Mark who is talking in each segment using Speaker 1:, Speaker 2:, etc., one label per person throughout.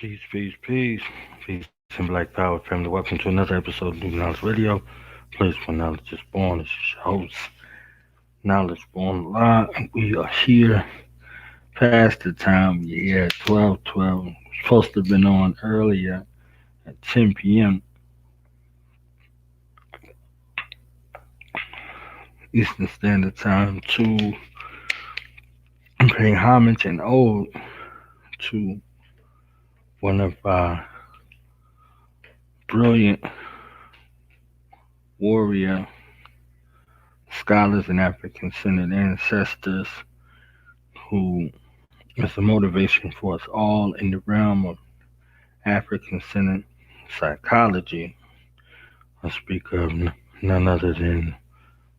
Speaker 1: Peace, peace, peace. Peace and Black Power family. Welcome to another episode of New Knowledge Radio. Place where knowledge is born. This is your host, Knowledge Born Live. We are here past the time. We're here at 12:12. We're supposed to have been on earlier at 10 p.m. Eastern Standard Time to pay homage and ode to one of our brilliant warrior scholars and African centered ancestors who is a motivation for us all in the realm of African centered psychology. I speak of none other than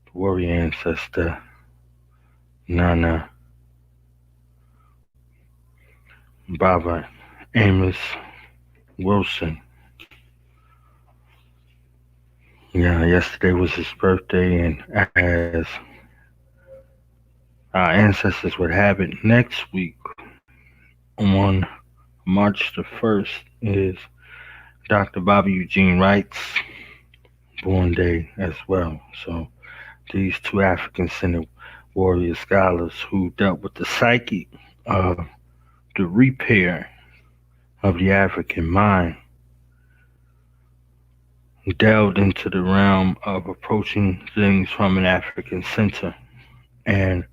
Speaker 1: the warrior ancestor Nana Baba Amos Wilson. Yeah, yesterday was his birthday, and as our ancestors would have it, next week on March the 1st is Dr. Bobby Eugene Wright's born day as well. So these two African centered warrior scholars who dealt with the psyche of the repair of the African mind delved into the realm of approaching things from an African center and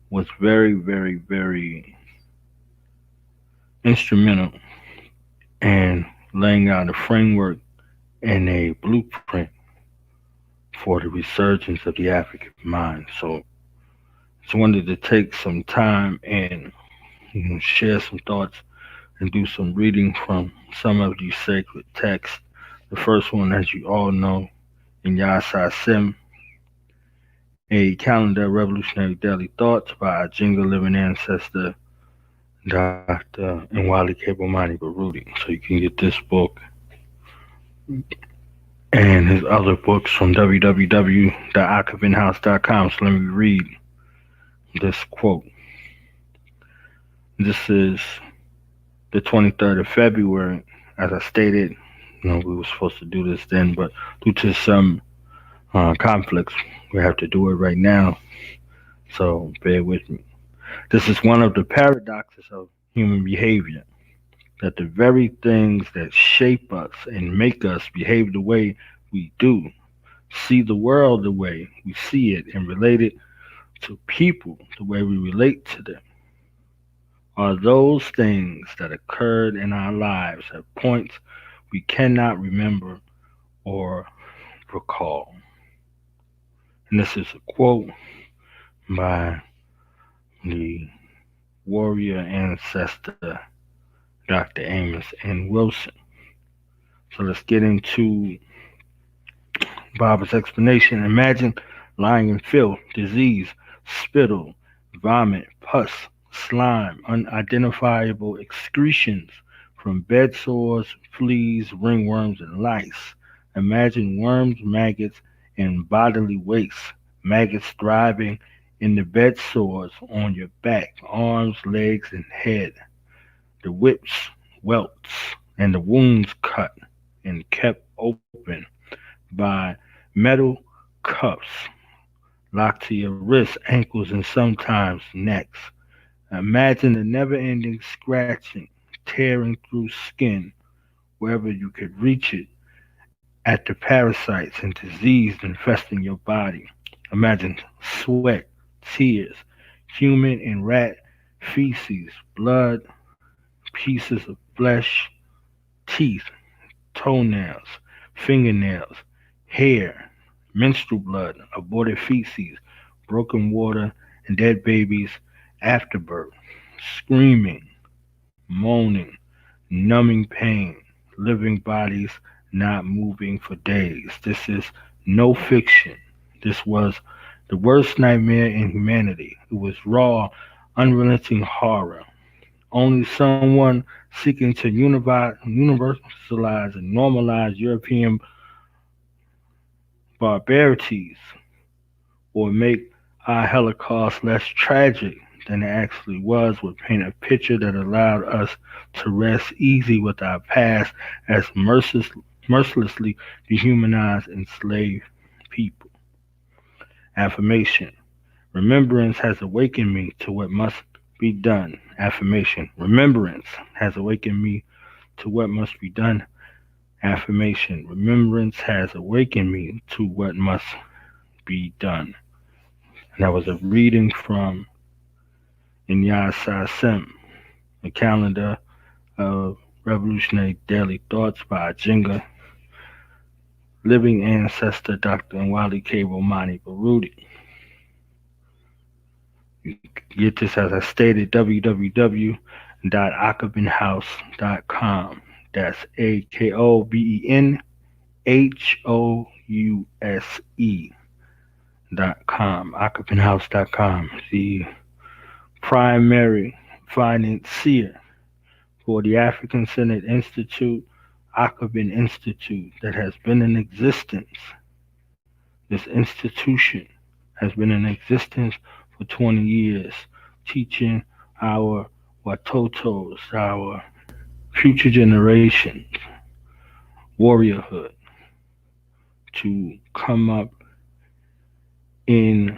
Speaker 1: was very, very, very instrumental in laying out a framework and a blueprint for the resurgence of the African mind. So just wanted to take some time and share some thoughts and do some reading from some of these sacred texts. The first one, as you all know, in Yasa Sim, a calendar of revolutionary daily thoughts by our jingle living ancestor, Dr. Nwali Kebomani Baruti. So you can get this book and his other books from www.akavinhouse.com. So let me read this quote. This is the 23rd of February. As I stated, we were supposed to do this then, but due to some conflicts, we have to do it right now. So bear with me. This is one of the paradoxes of human behavior, that the very things that shape us and make us behave the way we do, see the world the way we see it, and relate it to people the way we relate to them, are those things that occurred in our lives at points we cannot remember or recall. And this is a quote by the warrior ancestor Dr. Amos N. Wilson. So let's get into Bob's explanation. Imagine lying in filth, disease, spittle, vomit, pus, slime, unidentifiable excretions from bed sores, fleas, ringworms, and lice. Imagine worms, maggots, and bodily waste. Maggots thriving in the bed sores on your back, arms, legs, and head. The whips, welts, and the wounds cut and kept open by metal cuffs locked to your wrists, ankles, and sometimes necks. Imagine the never ending scratching, tearing through skin wherever you could reach it at the parasites and disease infesting your body. Imagine sweat, tears, human and rat feces, blood, pieces of flesh, teeth, toenails, fingernails, hair, menstrual blood, aborted feces, broken water, and dead babies afterbirth, screaming, moaning, numbing pain, living bodies not moving for days. This is no fiction. This was the worst nightmare in humanity. It was raw, unrelenting horror. Only someone seeking to universalize and normalize European barbarities or make our Holocaust less tragic than it actually was would paint a picture that allowed us to rest easy with our past as mercilessly dehumanized enslaved people. Affirmation. Remembrance has awakened me to what must be done. Affirmation. Remembrance has awakened me to what must be done. Affirmation. Remembrance has awakened me to what must be done. And that was a reading from Inyasa Sim, a calendar of revolutionary daily thoughts by Jinga, living ancestor Dr. Nwali K. Romani Baruti. You can get this, as I stated, www.akobenhouse.com. That's AKOBENHOUSE.com. Akobenhouse.com. The primary financier for the African Senate Institute, Akabin Institute, that has been in existence. This institution has been in existence for 20 years, teaching our Watotos, our future generations, warriorhood, to come up in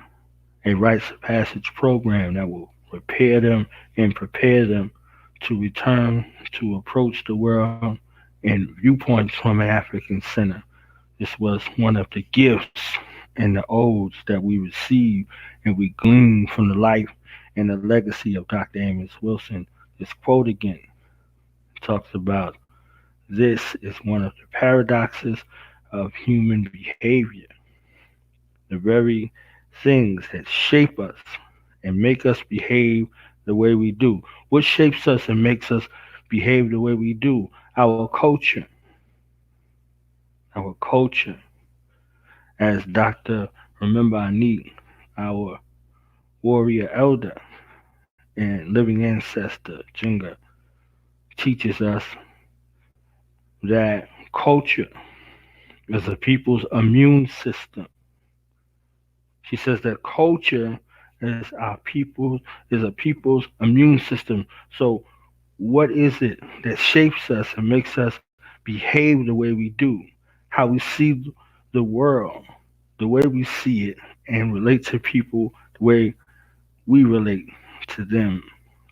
Speaker 1: a rites of passage program that will repair them and prepare them to return to approach the world and viewpoints from an African center. This was one of the gifts and the odes that we receive and we glean from the life and the legacy of Dr. Amos Wilson. This quote again talks about this is one of the paradoxes of human behavior. The very things that shape us and make us behave the way we do. What shapes us and makes us behave the way we do? Our culture. Our culture. As Dr. Remember Anik, our warrior elder and living ancestor, Jinga, teaches us that culture is a people's immune system. She says that culture is a people's immune system. So what is it that shapes us and makes us behave the way we do? How we see the world, the way we see it, and relate to people the way we relate to them,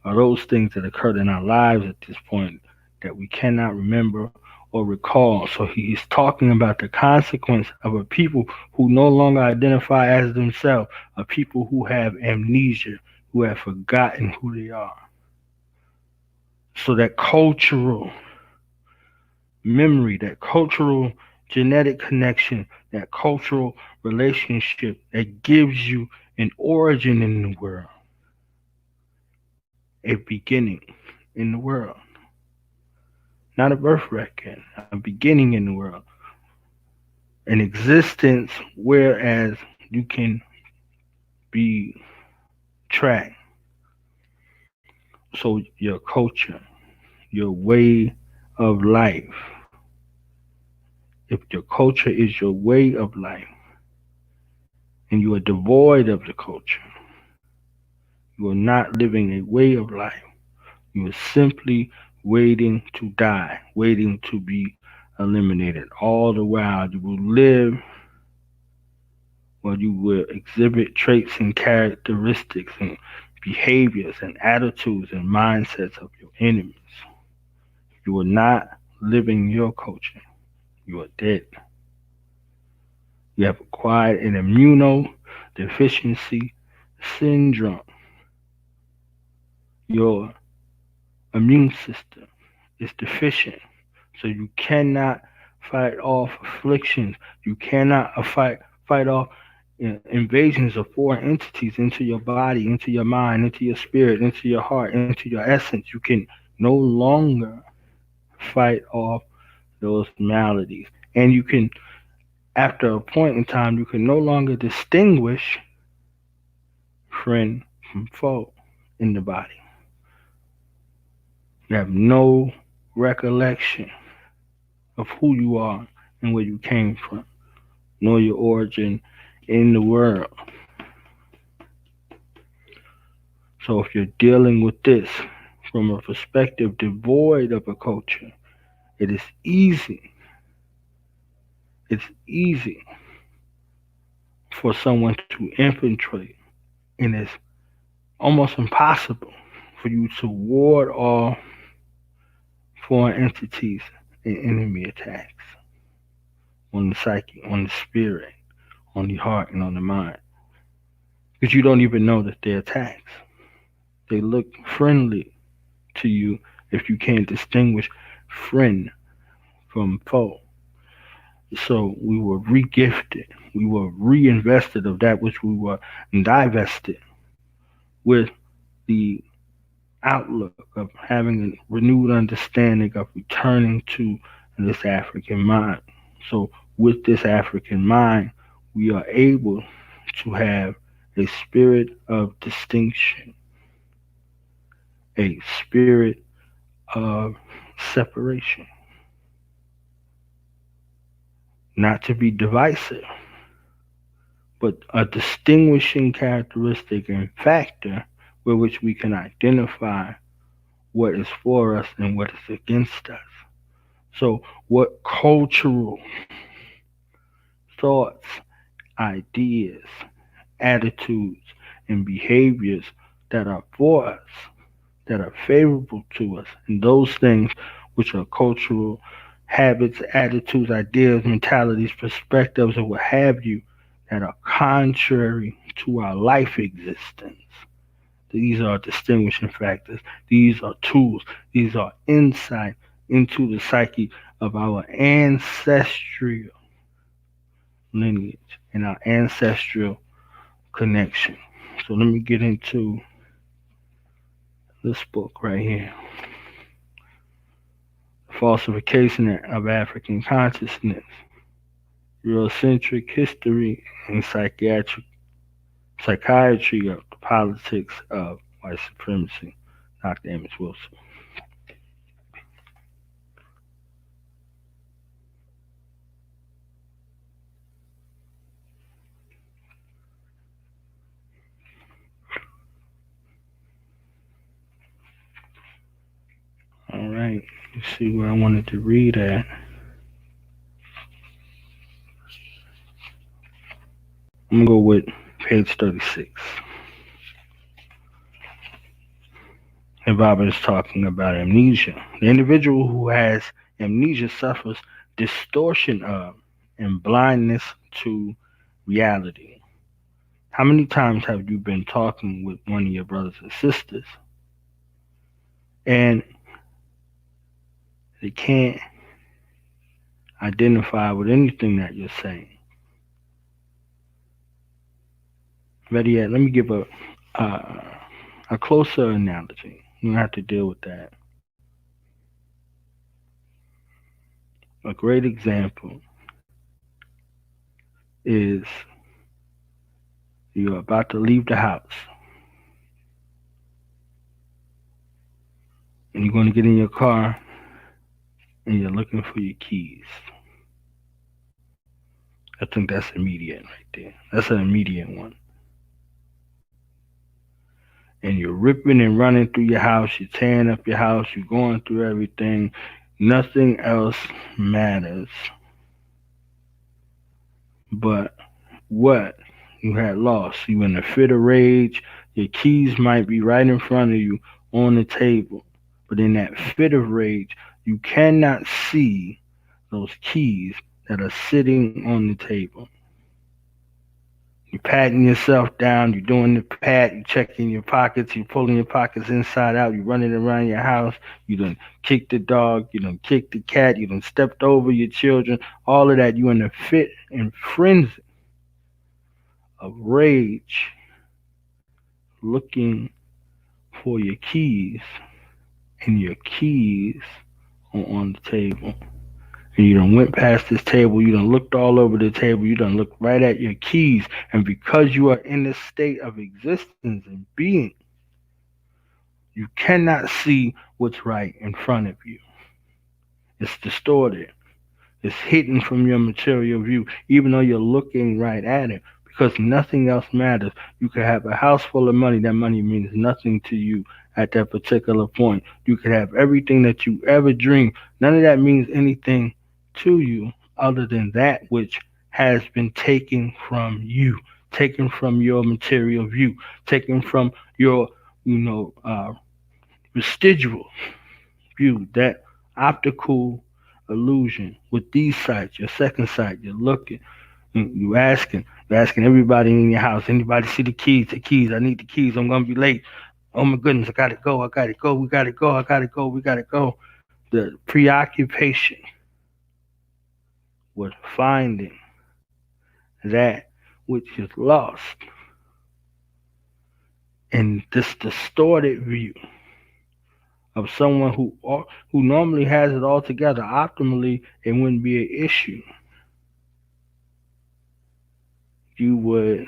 Speaker 1: are those things that occurred in our lives at this point that we cannot remember or recall. So he's talking about the consequence of a people who no longer identify as themselves, a people who have amnesia, who have forgotten who they are. So that cultural memory, that cultural genetic connection, that cultural relationship that gives you an origin in the world, a beginning in the world, not a birth record, a beginning in the world, an existence whereas you can be tracked. So your culture, your way of life, if your culture is your way of life and you are devoid of the culture, you are not living a way of life. You are simply waiting to die, waiting to be eliminated. All the while you will live, or you will exhibit traits and characteristics and behaviors and attitudes and mindsets of your enemies. You are not living your culture. You are dead. You have acquired an immunodeficiency syndrome. Your immune system is deficient. So you cannot fight off afflictions. You cannot fight off invasions of foreign entities into your body, into your mind, into your spirit, into your heart, into your essence. You can no longer fight off those maladies. And you can, after a point in time, you can no longer distinguish friend from foe in the body. You have no recollection of who you are and where you came from, nor your origin in the world. So if you're dealing with this from a perspective devoid of a culture, it is easy. It's easy for someone to infiltrate, and it's almost impossible for you to ward off foreign entities and enemy attacks on the psyche, on the spirit, on the heart, and on the mind. Because you don't even know that they're attacks. They look friendly to you if you can't distinguish friend from foe. So we were regifted, we were reinvested of that which we were divested with the outlook of having a renewed understanding of returning to this African mind. So with this African mind, we are able to have a spirit of distinction, a spirit of separation, not to be divisive, but a distinguishing characteristic and factor with which we can identify what is for us and what is against us. So, what cultural thoughts, ideas, attitudes, and behaviors that are for us, that are favorable to us, and those things which are cultural habits, attitudes, ideas, mentalities, perspectives, or what have you, that are contrary to our life existence. These are distinguishing factors. These are tools. These are insight into the psyche of our ancestral lineage and our ancestral connection. So let me get into this book right here. Falsification of African Consciousness, Eurocentric History and Psychiatry of the Politics of White Supremacy, Dr. Amos Wilson. All right, let's see where I wanted to read at. I'm going to go with page 36. And Robert is talking about amnesia. The individual who has amnesia suffers distortion of and blindness to reality. How many times have you been talking with one of your brothers and sisters and they can't identify with anything that you're saying? Better yet, let me give a closer analogy. You don't have to deal with that. A great example is you're about to leave the house and you're going to get in your car and you're looking for your keys. I think that's immediate right there. That's an immediate one. And you're ripping and running through your house, you're tearing up your house, you're going through everything. Nothing else matters but what you had lost. You in a fit of rage, your keys might be right in front of you on the table. But in that fit of rage, you cannot see those keys that are sitting on the table. You're patting yourself down, you're doing the pat, you're checking your pockets, you're pulling your pockets inside out, you're running around your house, you done kicked the dog, you done kicked the cat, you done stepped over your children, all of that, you in a fit and frenzy of rage, looking for your keys, and your keys are on the table. And you done went past this table, you done looked all over the table, you done looked right at your keys, and because you are in this state of existence and being, you cannot see what's right in front of you. It's distorted. It's hidden from your material view, even though you're looking right at it, because nothing else matters. You could have a house full of money. That money means nothing to you at that particular point. You could have everything that you ever dreamed. None of that means anything to you other than that which has been taken from you, taken from your material view, taken from your, you know, residual view, that optical illusion with these sights, your second sight, you're looking, you're asking everybody in your house, anybody see the keys, I need the keys, I'm gonna be late. Oh my goodness, I gotta go, we gotta go, we gotta go. The preoccupation with finding that which is lost in this distorted view of someone who normally has it all together optimally, it wouldn't be an issue. You would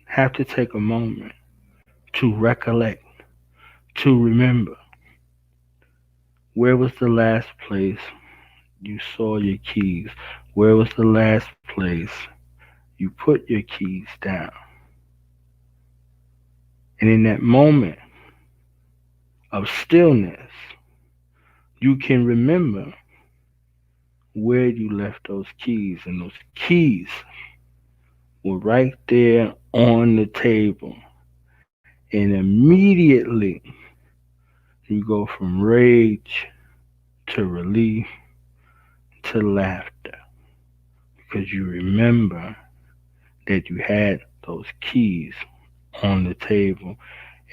Speaker 1: have to take a moment to recollect, to remember where was the last place you saw your keys? Where was the last place you put your keys down? And in that moment of stillness, you can remember where you left those keys. And those keys were right there on the table. And immediately you go from rage to relief to laughter because you remember that you had those keys on the table.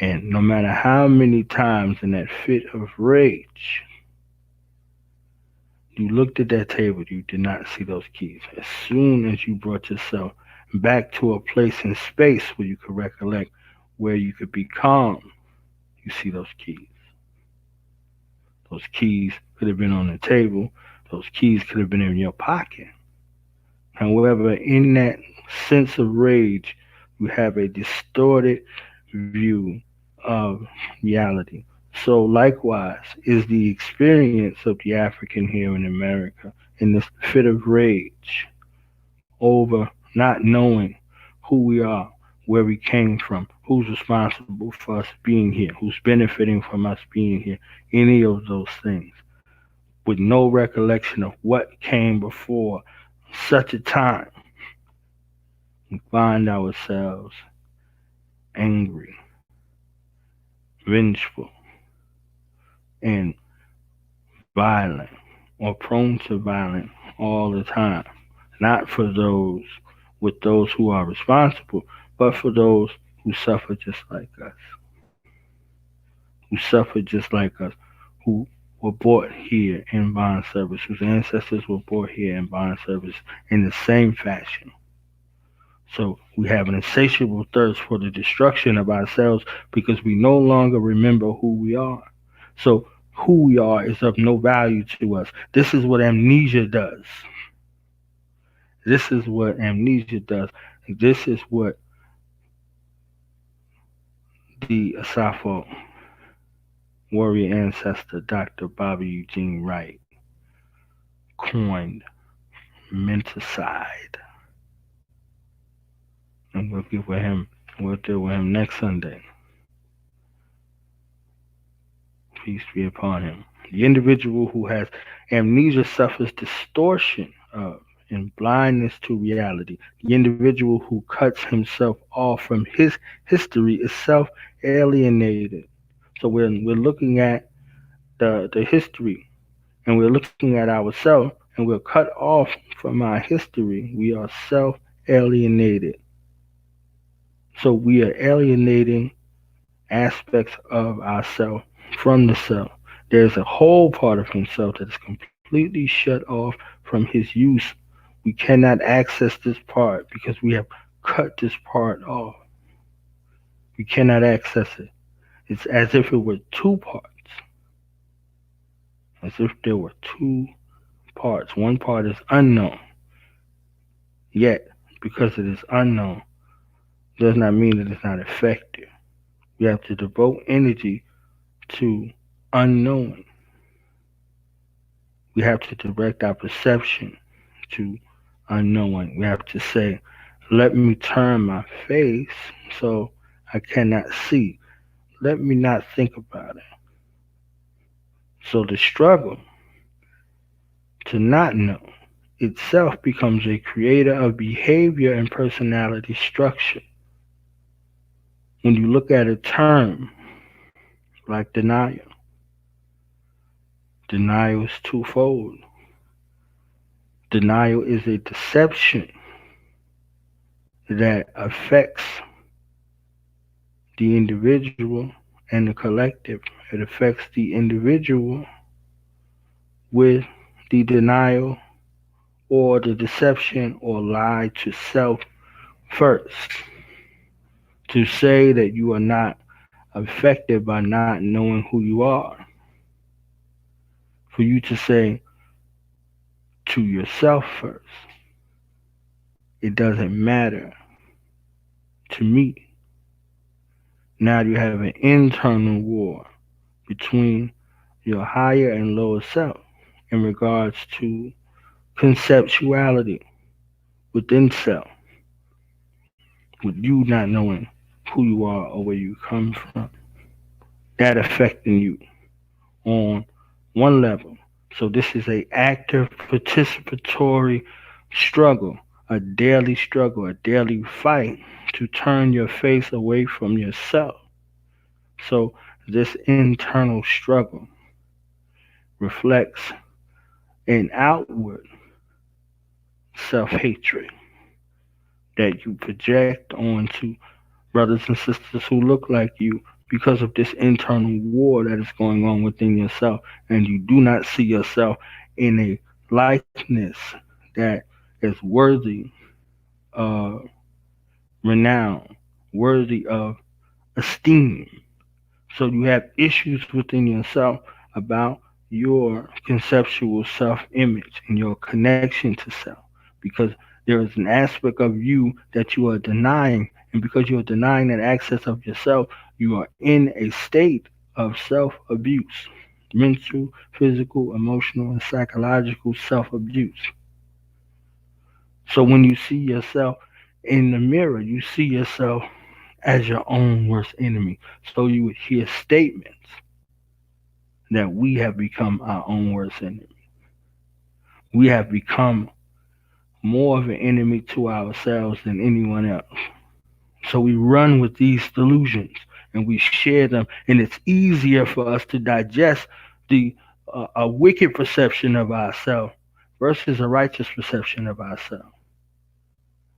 Speaker 1: And no matter how many times in that fit of rage you looked at that table, you did not see those keys. As soon as you brought yourself back to a place in space where you could recollect, where you could be calm, you see those keys. Those keys could have been on the table. Those keys could have been in your pocket. However, in that sense of rage, you have a distorted view of reality. So, likewise, is the experience of the African here in America in this fit of rage over not knowing who we are, where we came from, who's responsible for us being here, who's benefiting from us being here, any of those things, with no recollection of what came before such a time. We find ourselves angry, vengeful, and violent or prone to violence all the time. Not for those with those who are responsible, but for those who suffer just like us, who suffer just like us, who were brought here in bond service, whose ancestors were brought here in bond service in the same fashion. So we have an insatiable thirst for the destruction of ourselves because we no longer remember who we are. So who we are is of no value to us. This is what amnesia does. This is what amnesia does. This is what the Asafo warrior ancestor Dr. Bobby Eugene Wright coined menticide. And we'll deal with him next Sunday. Peace be upon him. The individual who has amnesia suffers distortion of and blindness to reality. The individual who cuts himself off from his history is self alienated. So we're looking at the history and we're looking at ourselves and we're cut off from our history. We are self alienated. So we are alienating aspects of ourself from the self. There's a whole part of himself that is completely shut off from his use. We cannot access this part because we have cut this part off. We cannot access it. It's as if it were two parts, as if there were two parts. One part is unknown, yet because it is unknown does not mean that it's not effective. We have to devote energy to unknowing. We have to direct our perception to unknowing. We have to say, Let me turn my face so I cannot see. Let me not think about it. So the struggle to not know itself becomes a creator of behavior and personality structure. When you look at a term like denial, denial is twofold. Denial is a deception that affects the individual and the collective. It affects the individual with the denial or the deception or lie to self first. To say that you are not affected by not knowing who you are. For you to say to yourself first, it doesn't matter to me. Now you have an internal war between your higher and lower self in regards to conceptuality within self, with you not knowing who you are or where you come from. That affecting you on one level. So this is a active participatory struggle, a daily fight to turn your face away from yourself. So this internal struggle reflects an outward self-hatred that you project onto brothers and sisters who look like you because of this internal war that is going on within yourself, and you do not see yourself in a likeness that is worthy of renown, worthy of esteem. So you have issues within yourself about your conceptual self image and your connection to self because there is an aspect of you that you are denying. And because you are denying that access of yourself, you are in a state of self abuse, mental, physical, emotional, and psychological self abuse. So when you see yourself in the mirror, you see yourself as your own worst enemy. So you would hear statements that we have become our own worst enemy. We have become more of an enemy to ourselves than anyone else. So we run with these delusions and we share them, and it's easier for us to digest the a wicked perception of ourselves versus a righteous perception of ourselves.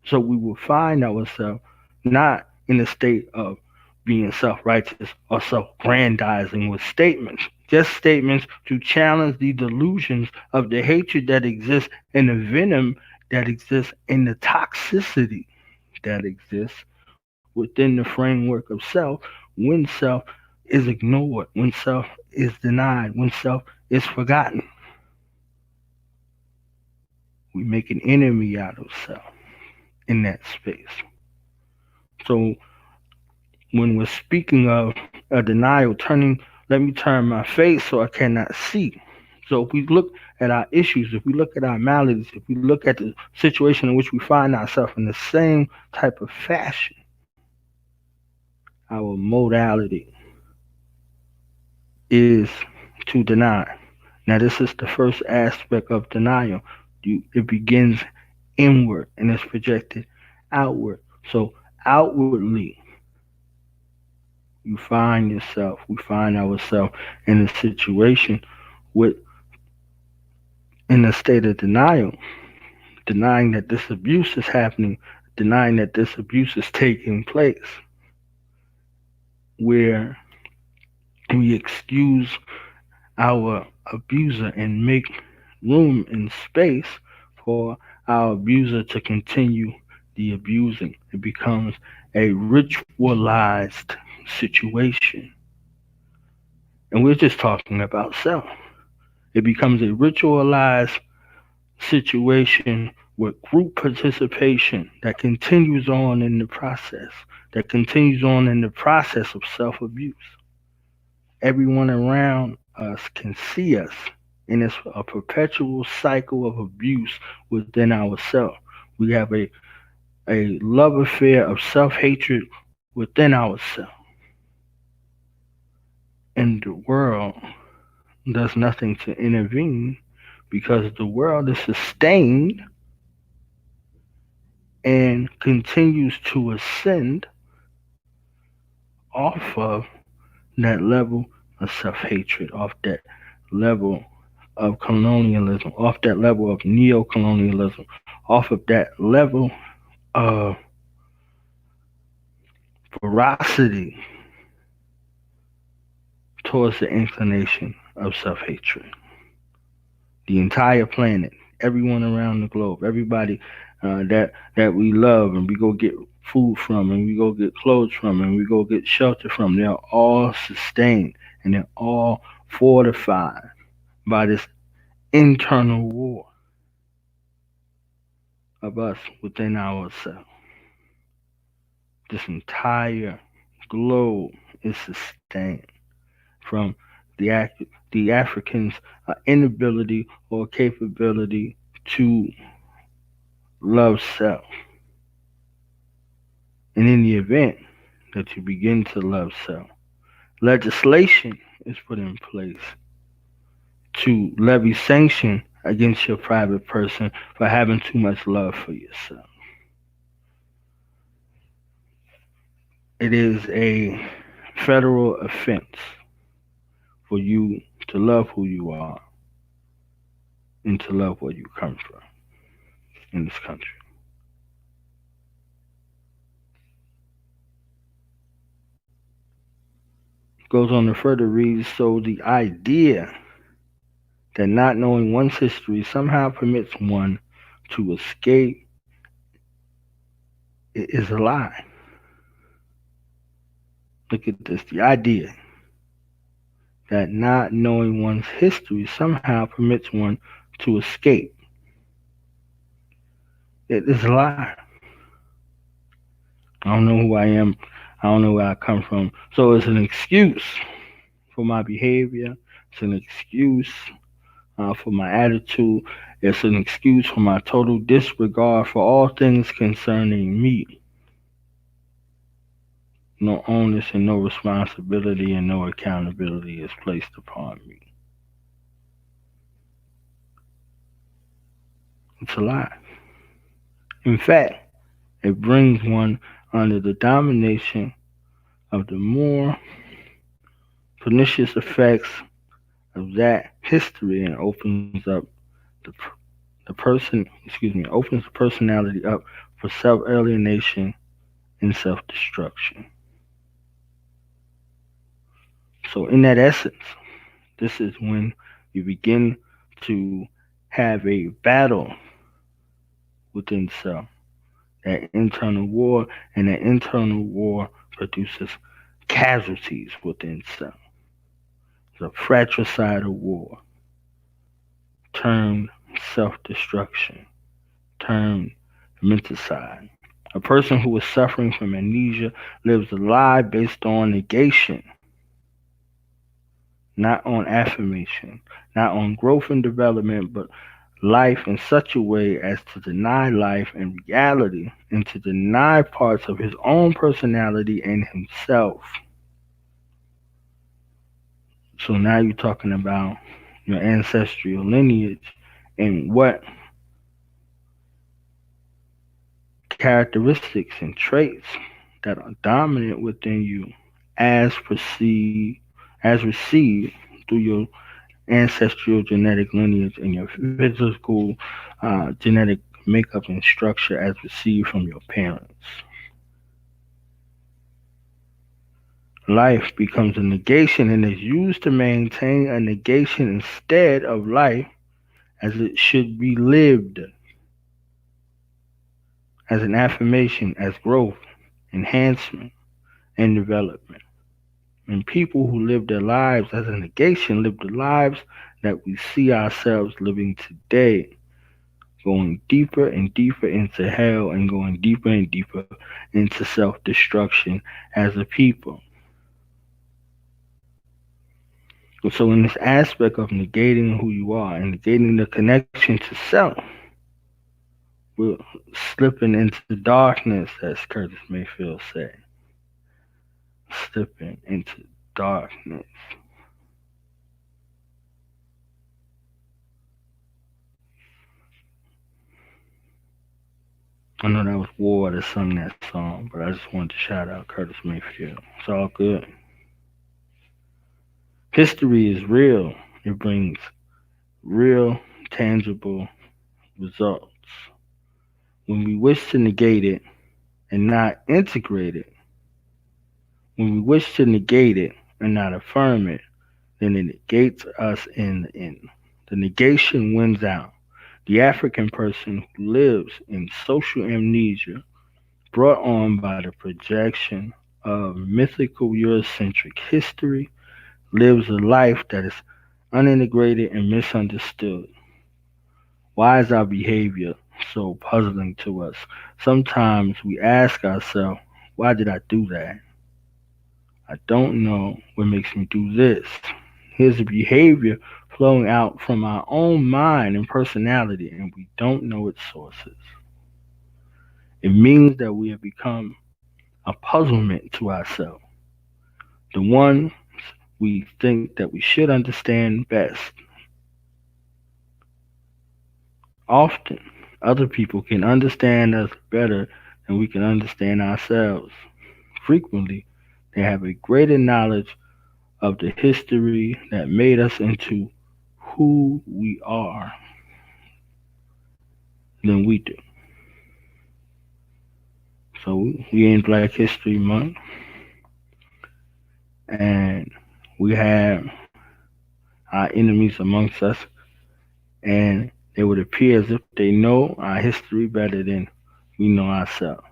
Speaker 1: So we will find ourselves not in a state of being self righteous or self grandizing with statements, just statements to challenge the delusions of the hatred that exists and the venom that exists and the toxicity that exists within the framework of self when self is ignored, when self is denied, when self is forgotten. We make an enemy out of self in that space. So when we're speaking of a denial, let me turn my face so I cannot see. So if we look at our issues, if we look at our maladies, if we look at the situation in which we find ourselves in the same type of fashion, our modality is to deny. Now, this is the first aspect of denial. It begins inward and is projected outward. So outwardly, we find ourselves in a situation with in a state of denial, denying that this abuse is happening, denying that this abuse is taking place, where we excuse our abuser and make room and space for our abuser to continue the abusing. It becomes a ritualized situation. And we're just talking about self. It becomes a ritualized situation with group participation that continues on in the process, that continues on in the process of self abuse. Everyone around us can see us, and it's a perpetual cycle of abuse within ourselves. We have a a love affair of self hatred within ourselves. And the world does nothing to intervene because the world is sustained and continues to ascend off of that level of self hatred, off that level of colonialism, off that level of neo colonialism, off of that level of ferocity towards the inclination of self hatred. The entire planet, everyone around the globe, everybody that we love and we go get food from and we go get clothes from and we go get shelter from, they're all sustained and they're all fortified by this internal war of us within ourselves. This entire globe is sustained from the the Africans' inability or capability to love self. And in the event that you begin to love self, legislation is put in place to levy sanction against your private person for having too much love for yourself. It is a federal offense for you to love who you are and to love where you come from in this country. Goes on to further read, so the idea that not knowing one's history somehow permits one to escape is a lie. Look at this. The idea that not knowing one's history somehow permits one to escape. It is a lie. I don't know who I am. I don't know where I come from. So it's an excuse for my behavior. It's an excuse for my attitude. It's an excuse for my total disregard for all things concerning me. No onus and no responsibility and no accountability is placed upon me. It's a lie. In fact, it brings one under the domination of the more pernicious effects of that history and the, the opens the personality up for self-alienation and self-destruction. So in that essence, this is when you begin to have a battle within self, that internal war, and that internal war produces casualties within self. It's a fratricidal war, termed self-destruction, termed menticide. A person who is suffering from amnesia lives a lie based on negation, not on affirmation, not on growth and development, but life in such a way as to deny life and reality and to deny parts of his own personality and himself. So now you're talking about your ancestral lineage and what characteristics and traits that are dominant within you as perceived, as received through your ancestral genetic lineage and your physical genetic makeup and structure as received from your parents. Life becomes a negation and is used to maintain a negation instead of life as it should be lived, as an affirmation, as growth, enhancement, and development. And people who live their lives as a negation live the lives that we see ourselves living today, going deeper and deeper into hell and going deeper and deeper into self destruction as a people. So, in this aspect of negating who you are and negating the connection to self, We're slipping into darkness, as Curtis Mayfield said. Slipping into darkness. I know that was War that sung that song, but I just wanted to shout out Curtis Mayfield. It's all good. History is real. It brings real, tangible results. When we wish to negate it and not integrate it, when we wish to negate it and not affirm it, then it negates us in the end. The negation wins out. The African person who lives in social amnesia brought on by the projection of mythical Eurocentric history lives a life that is unintegrated and misunderstood. Why is our behavior so puzzling to us? Sometimes we ask ourselves, why did I do that? I don't know what makes me do this. Here's a behavior flowing out from our own mind and personality, and we don't know its sources. It means that we have become a puzzlement to ourselves, the one we think that we should understand best. Often, other people can understand us better than we can understand ourselves. Frequently, they have a greater knowledge of the history that made us into who we are than we do. So we in Black History Month, and we have our enemies amongst us, and it would appear as if they know our history better than we know ourselves.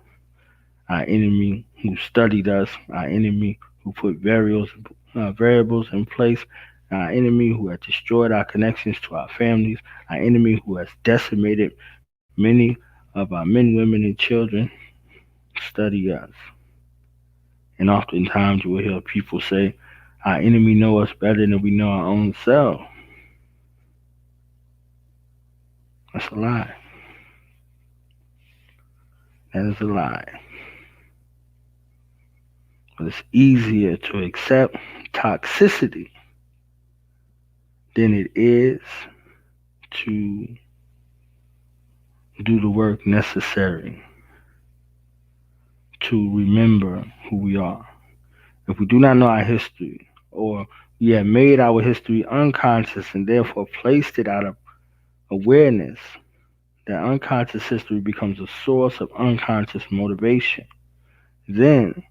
Speaker 1: Our enemy who studied us, our enemy who put variables in place, our enemy who has destroyed our connections to our families, our enemy who has decimated many of our men, women, and children, study us. And oftentimes you will hear people say, our enemy know us better than we know our own self. That's a lie. That is a lie. But it's easier to accept toxicity than it is to do the work necessary to remember who we are. If we do not know our history, or we have made our history unconscious and therefore placed it out of awareness, that unconscious history becomes a source of unconscious motivation. Then,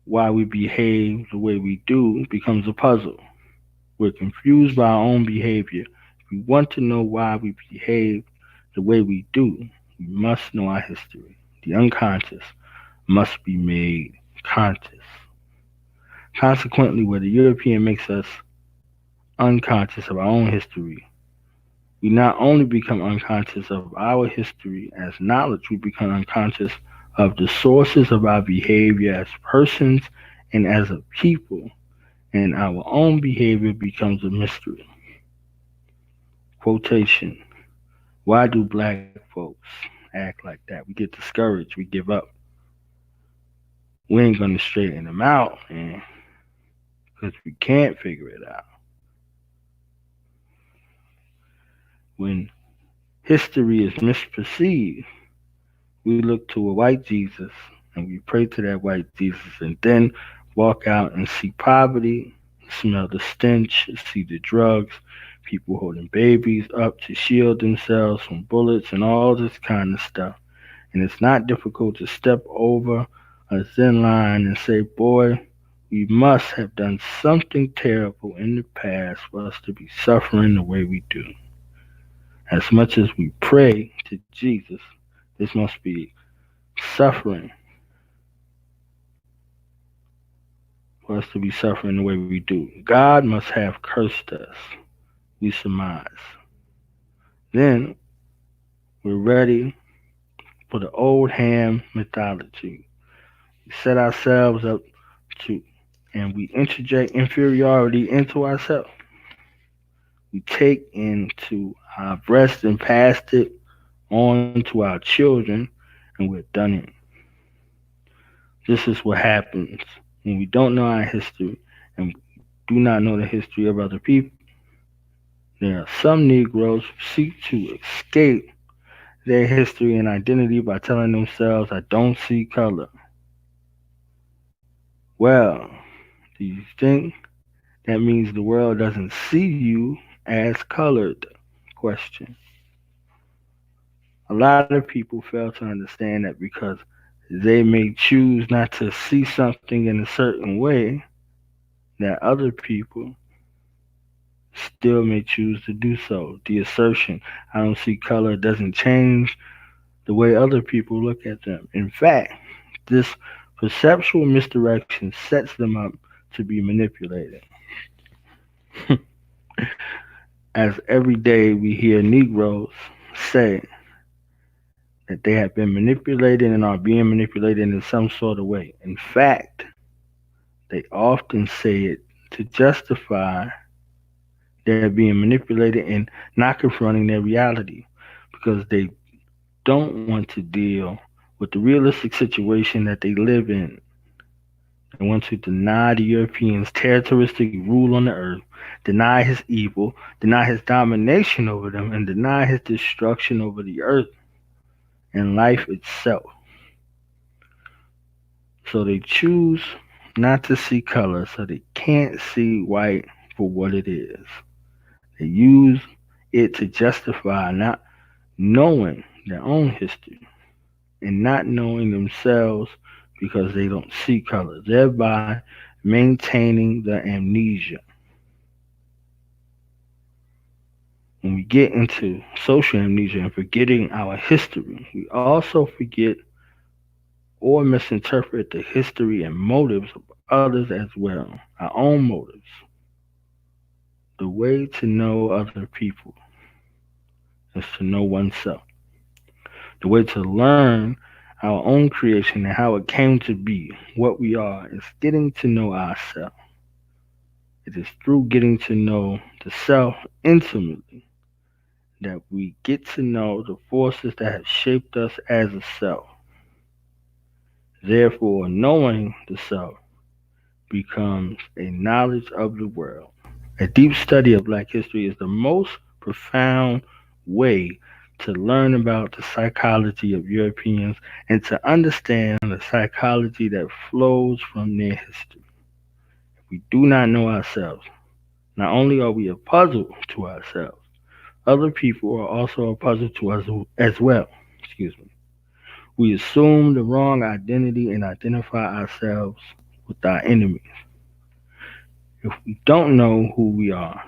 Speaker 1: why we behave the way we do becomes a puzzle. We're confused by our own behavior. If we want to know why we behave the way we do, we must know our history. The unconscious must be made conscious. Consequently, where the European makes us unconscious of our own history, we not only become unconscious of our history as knowledge, we become unconscious of the sources of our behavior as persons and as a people, and our own behavior becomes a mystery. Quotation: why do black folks act like that? We get discouraged, we give up. We ain't gonna straighten them out, man, because we can't figure it out. When history is misperceived, we look to a white Jesus and we pray to that white Jesus and then walk out and see poverty, smell the stench, see the drugs, people holding babies up to shield themselves from bullets and all this kind of stuff. And it's not difficult to step over a thin line and say, boy, we must have done something terrible in the past for us to be suffering the way we do. As much as we pray to Jesus, this must be suffering for us to be suffering the way we do. God must have cursed us, we surmise. Then we're ready for the old ham mythology. We set ourselves up to, and we interject inferiority into ourselves. We take into our breast and past it on to our children, and we're done it. This is what happens when we don't know our history and do not know the history of other people. There are some Negroes who seek to escape their history and identity by telling themselves, I don't see color. Well, do you think that means the world doesn't see you as colored? Question. A lot of people fail to understand that because they may choose not to see something in a certain way, that other people still may choose to do so. The assertion, I don't see color, doesn't change the way other people look at them. In fact, this perceptual misdirection sets them up to be manipulated. As every day we hear Negroes say that they have been manipulated and are being manipulated in some sort of way. In fact, they often say it to justify their being manipulated and not confronting their reality because they don't want to deal with the realistic situation that they live in. They want to deny the Europeans' terroristic rule on the earth, deny his evil, deny his domination over them, and deny his destruction over the earth and life itself. So they choose not to see color, so they can't see white for what it is. They use it to justify not knowing their own history and not knowing themselves because they don't see color, thereby maintaining the amnesia. When we get into social amnesia and forgetting our history, we also forget or misinterpret the history and motives of others as well, our own motives. The way to know other people is to know oneself. The way to learn our own creation and how it came to be, what we are, is getting to know ourselves. It is through getting to know the self intimately that we get to know the forces that have shaped us as a self. Therefore, knowing the self becomes a knowledge of the world. A deep study of Black history is the most profound way to learn about the psychology of Europeans and to understand the psychology that flows from their history. If we do not know ourselves, not only are we a puzzle to ourselves, other people are also a puzzle to us as well. Excuse me. We assume the wrong identity and identify ourselves with our enemies. If we don't know who we are,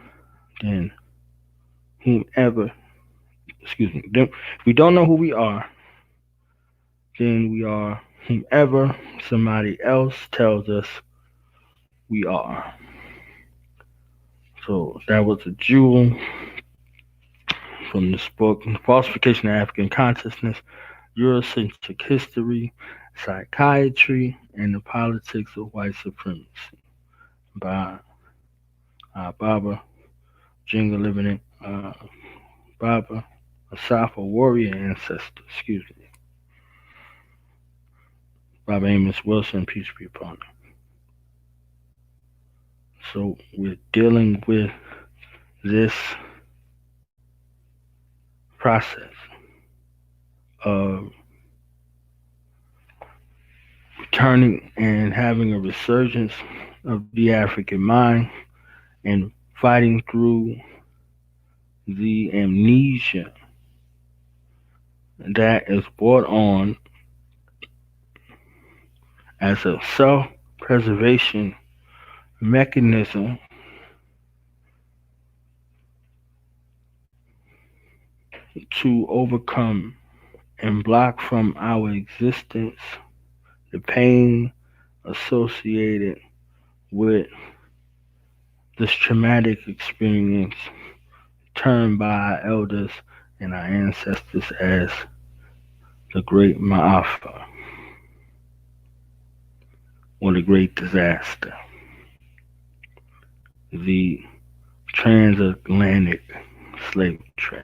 Speaker 1: then whomever, excuse me, if we don't know who we are, then we are whomever somebody else tells us we are. So that was a jewel from this book, Falsification of African Consciousness, Eurocentric History, Psychiatry, and the Politics of White Supremacy by Baba Jinga Living Baba, a Safa warrior ancestor, excuse me, Baba Amos Wilson, peace be upon him. So we're dealing with this process of returning and having a resurgence of the African mind and fighting through the amnesia that is brought on as a self preservation mechanism to overcome and block from our existence the pain associated with this traumatic experience termed by our elders and our ancestors as the Great Ma'afa or the Great Disaster, the transatlantic slave trade.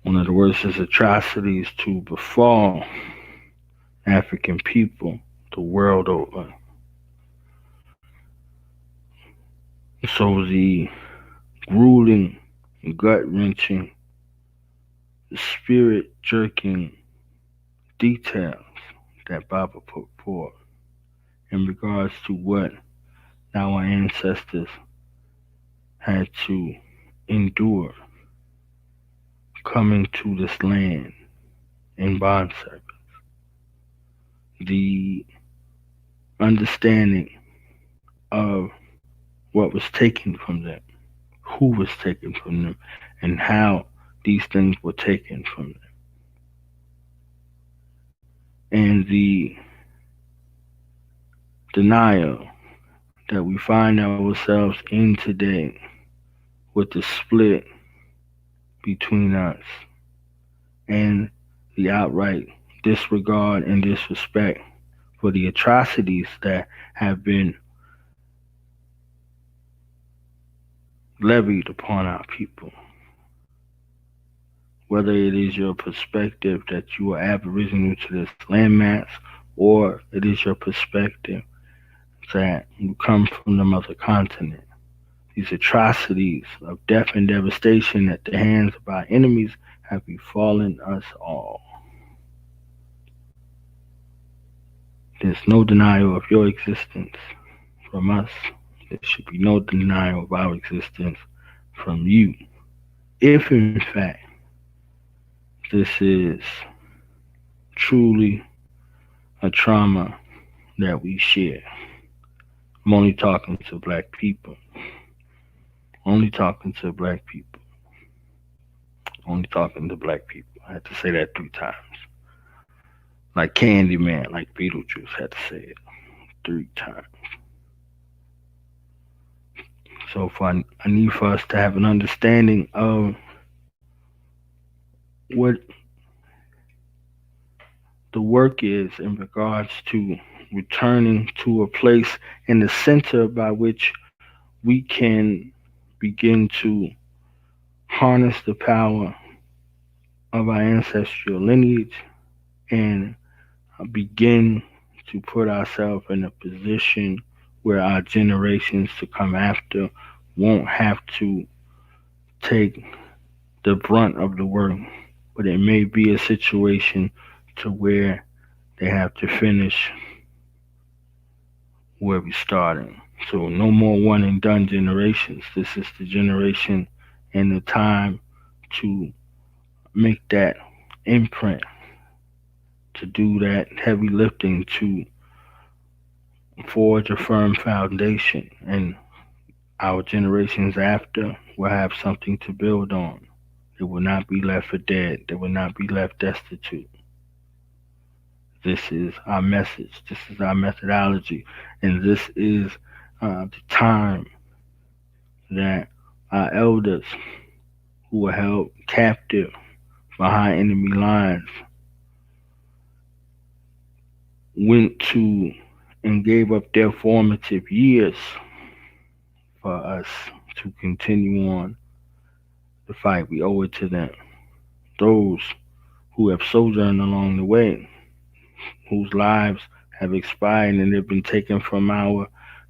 Speaker 1: One of the worst atrocities to befall African people the world over. So the grueling, gut wrenching, spirit jerking details that Baba put forth in regards to what our ancestors had to endure coming to this land in bond service. The understanding of what was taken from them, who was taken from them, and how these things were taken from them. And the denial that we find ourselves in today with the split between us and the outright disregard and disrespect for the atrocities that have been levied upon our people. Whether it is your perspective that you are aboriginal to this landmass, or it is your perspective that you come from the mother continent. These atrocities of death and devastation at the hands of our enemies have befallen us all. There's no denial of your existence from us. There should be no denial of our existence from you. If in fact this is truly a trauma that we share. I'm only talking to black people. Only talking to black people. Only talking to black people. I had to say that 3 times. Like Candyman, like Beetlejuice had to say it 3 times. So for I need for us to have an understanding of what the work is in regards to returning to a place in the center by which we can begin to harness the power of our ancestral lineage and begin to put ourselves in a position where our generations to come after won't have to take the brunt of the work, but it may be a situation to where they have to finish where we started. So no more one and done generations. This is the generation and the time to make that imprint, to do that heavy lifting, to forge a firm foundation, and our generations after will have something to build on. They will not be left for dead. They will not be left destitute. This is our message. This is our methodology. And this is the time that our elders who were held captive behind enemy lines went to and gave up their formative years for us to continue on the fight. We owe it to them. Those who have sojourned along the way, whose lives have expired and have been taken from our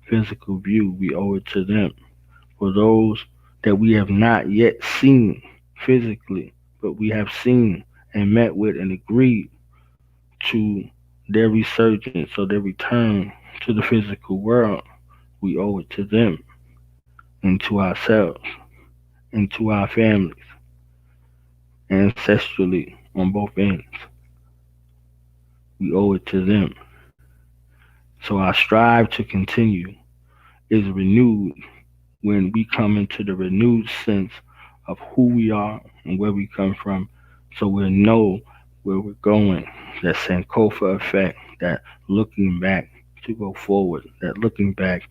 Speaker 1: physical view, we owe it to them. For those that we have not yet seen physically, but we have seen and met with and agreed to their resurgence or their return to the physical world, we owe it to them and to ourselves and to our families ancestrally on both ends. We owe it to them. So our strive to continue is renewed when we come into the renewed sense of who we are and where we come from, so we'll know where we're going. That Sankofa effect, that looking back to go forward, that looking back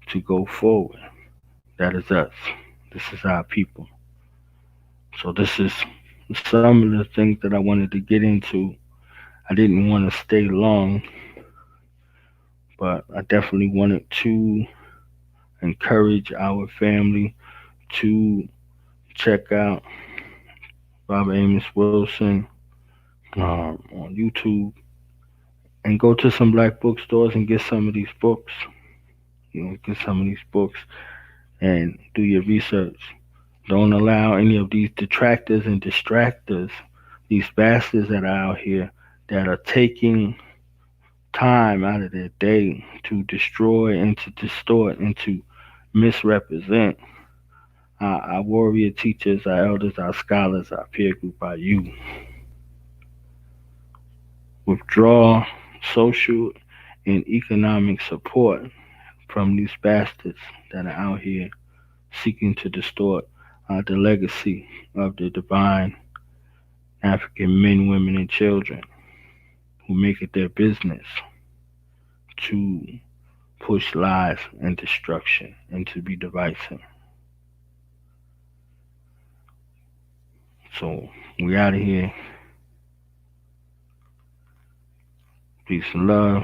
Speaker 1: to go forward. That is us. This is our people. So this is some of the things that I wanted to get into. I didn't want to stay long, but I definitely wanted to encourage our family to check out Robert Amos Wilson on YouTube, and go to some black bookstores and get some of these books. Get some of these books and do your research. Don't allow any of these detractors and distractors, these bastards that are out here that are taking time out of their day to destroy and to distort and to misrepresent our warrior teachers, our elders, our scholars, our peer group, our youth. Withdraw social and economic support from these bastards that are out here seeking to distort the legacy of the divine African men, women, and children who make it their business to push lies and destruction and to be divisive. So we out of here. Peace and love.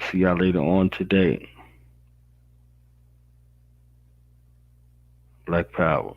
Speaker 1: See y'all later on today. Black Power.